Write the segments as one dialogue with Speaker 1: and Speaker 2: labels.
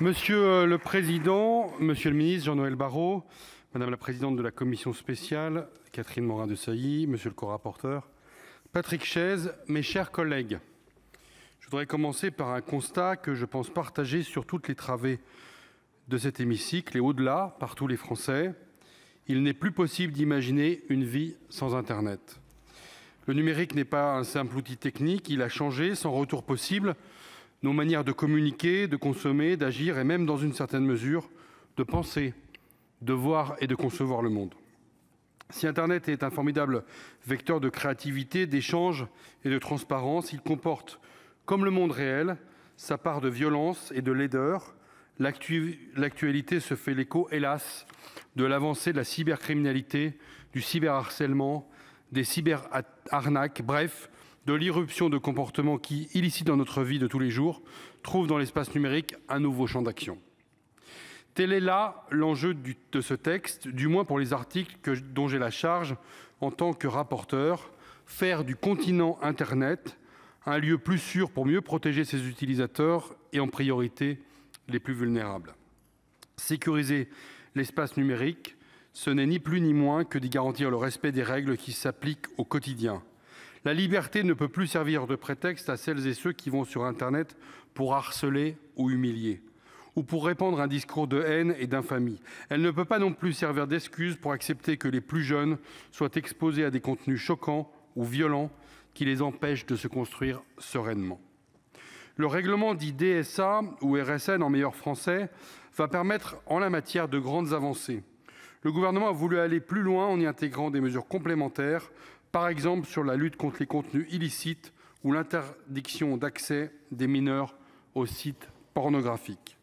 Speaker 1: Monsieur le Président, Monsieur le Ministre Jean-Noël Barrot, Madame la Présidente de la Commission spéciale Catherine Morin-Desailly, Monsieur le co-rapporteur Patrick Chaize, mes chers collègues, je voudrais commencer par un constat que je pense partagé sur toutes les travées de cet hémicycle et au-delà par tous les Français. Il n'est plus possible d'imaginer une vie sans Internet. Le numérique n'est pas un simple outil technique, il a changé sans retour possible nos manières de communiquer, de consommer, d'agir et même dans une certaine mesure de penser, de voir et de concevoir le monde. Si Internet est un formidable vecteur de créativité, d'échange et de transparence, il comporte, comme le monde réel, sa part de violence et de laideur. L'actualité se fait l'écho, hélas, de l'avancée de la cybercriminalité, du cyberharcèlement, des cyberarnaques, bref, de l'irruption de comportements qui, illicites dans notre vie de tous les jours, trouvent dans l'espace numérique un nouveau champ d'action. Tel est là l'enjeu de ce texte, du moins pour les articles dont j'ai la charge en tant que rapporteur, faire du continent Internet un lieu plus sûr pour mieux protéger ses utilisateurs et en priorité les plus vulnérables. Sécuriser l'espace numérique, ce n'est ni plus ni moins que d'y garantir le respect des règles qui s'appliquent au quotidien. La liberté ne peut plus servir de prétexte à celles et ceux qui vont sur Internet pour harceler ou humilier, ou pour répandre un discours de haine et d'infamie. Elle ne peut pas non plus servir d'excuse pour accepter que les plus jeunes soient exposés à des contenus choquants ou violents qui les empêchent de se construire sereinement. Le règlement dit DSA ou RSN en meilleur français va permettre en la matière de grandes avancées. Le gouvernement a voulu aller plus loin en y intégrant des mesures complémentaires, par exemple sur la lutte contre les contenus illicites ou l'interdiction d'accès des mineurs aux sites pornographiques.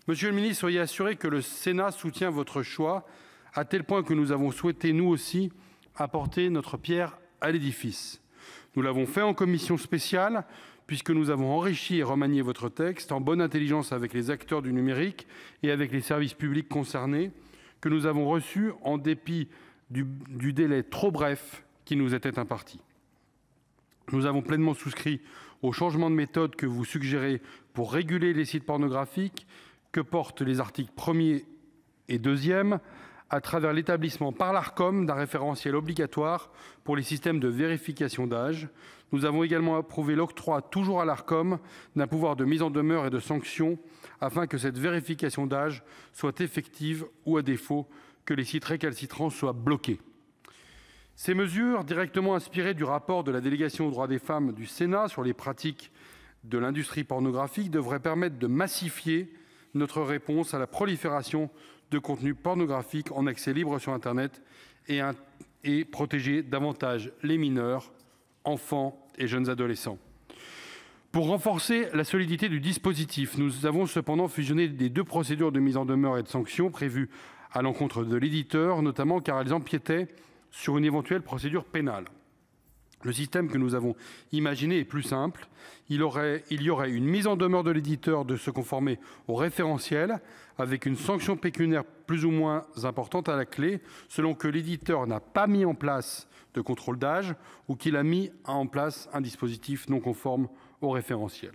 Speaker 1: Monsieur le ministre, soyez assuré que le Sénat soutient votre choix, à tel point que nous avons souhaité, nous aussi, apporter notre pierre à l'édifice. Nous l'avons fait en commission spéciale, puisque nous avons enrichi et remanié votre texte en bonne intelligence avec les acteurs du numérique et avec les services publics concernés, que nous avons reçus en dépit du délai trop bref qui nous était imparti. Nous avons pleinement souscrit au changement de méthode que vous suggérez pour réguler les sites pornographiques que portent les articles 1er et 2e à travers l'établissement par l'Arcom d'un référentiel obligatoire pour les systèmes de vérification d'âge. Nous avons également approuvé l'octroi, toujours à l'Arcom, d'un pouvoir de mise en demeure et de sanction afin que cette vérification d'âge soit effective ou, à défaut, que les sites récalcitrants soient bloqués. Ces mesures, directement inspirées du rapport de la délégation aux droits des femmes du Sénat sur les pratiques de l'industrie pornographique, devraient permettre de massifier notre réponse à la prolifération de contenus pornographiques en accès libre sur Internet et protéger davantage les mineurs, enfants et jeunes adolescents. Pour renforcer la solidité du dispositif, nous avons cependant fusionné les deux procédures de mise en demeure et de sanction prévues à l'encontre de l'éditeur, notamment car elles empiétaient sur une éventuelle procédure pénale. Le système que nous avons imaginé est plus simple. Il y aurait une mise en demeure de l'éditeur de se conformer au référentiel avec une sanction pécuniaire plus ou moins importante à la clé, selon que l'éditeur n'a pas mis en place de contrôle d'âge ou qu'il a mis en place un dispositif non conforme au référentiel.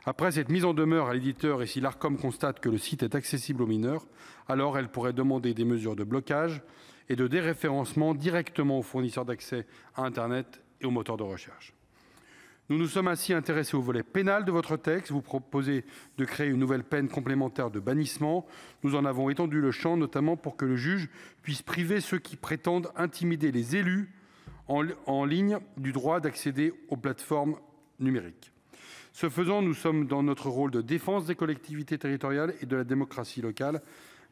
Speaker 1: Après cette mise en demeure à l'éditeur et si l'Arcom constate que le site est accessible aux mineurs, alors elle pourrait demander des mesures de blocage et de déréférencement directement aux fournisseurs d'accès à Internet et aux moteurs de recherche. Nous nous sommes ainsi intéressés au volet pénal de votre texte. Vous proposez de créer une nouvelle peine complémentaire de bannissement. Nous en avons étendu le champ, notamment pour que le juge puisse priver ceux qui prétendent intimider les élus en ligne du droit d'accéder aux plateformes numériques. Ce faisant, nous sommes dans notre rôle de défense des collectivités territoriales et de la démocratie locale.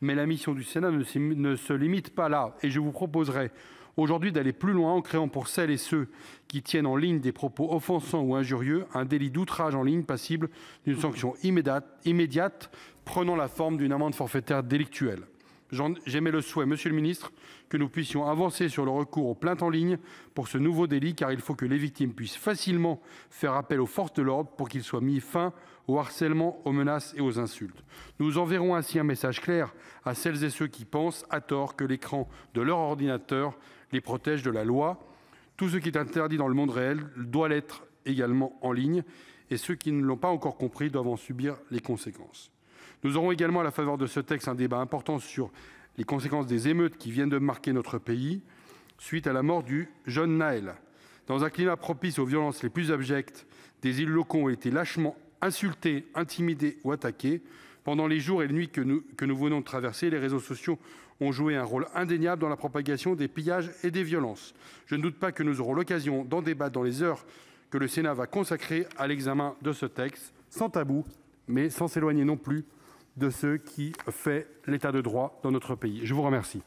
Speaker 1: Mais la mission du Sénat ne se limite pas là. Et je vous proposerai aujourd'hui d'aller plus loin en créant pour celles et ceux qui tiennent en ligne des propos offensants ou injurieux un délit d'outrage en ligne passible d'une sanction immédiate prenant la forme d'une amende forfaitaire délictuelle. J'émets le souhait, Monsieur le Ministre, que nous puissions avancer sur le recours aux plaintes en ligne pour ce nouveau délit, car il faut que les victimes puissent facilement faire appel aux forces de l'ordre pour qu'il soit mis fin au harcèlement, aux menaces et aux insultes. Nous enverrons ainsi un message clair à celles et ceux qui pensent, à tort, que l'écran de leur ordinateur les protège de la loi. Tout ce qui est interdit dans le monde réel doit l'être également en ligne, et ceux qui ne l'ont pas encore compris doivent en subir les conséquences. Nous aurons également, à la faveur de ce texte, un débat important sur les conséquences des émeutes qui viennent de marquer notre pays, suite à la mort du jeune Naël. Dans un climat propice aux violences les plus abjectes, des élus locaux ont été lâchement insultés, intimidés ou attaqués. Pendant les jours et les nuits que nous venons de traverser, les réseaux sociaux ont joué un rôle indéniable dans la propagation des pillages et des violences. Je ne doute pas que nous aurons l'occasion d'en débattre dans les heures que le Sénat va consacrer à l'examen de ce texte, sans tabou, mais sans s'éloigner non plus de ce qui fait l'état de droit dans notre pays. Je vous remercie.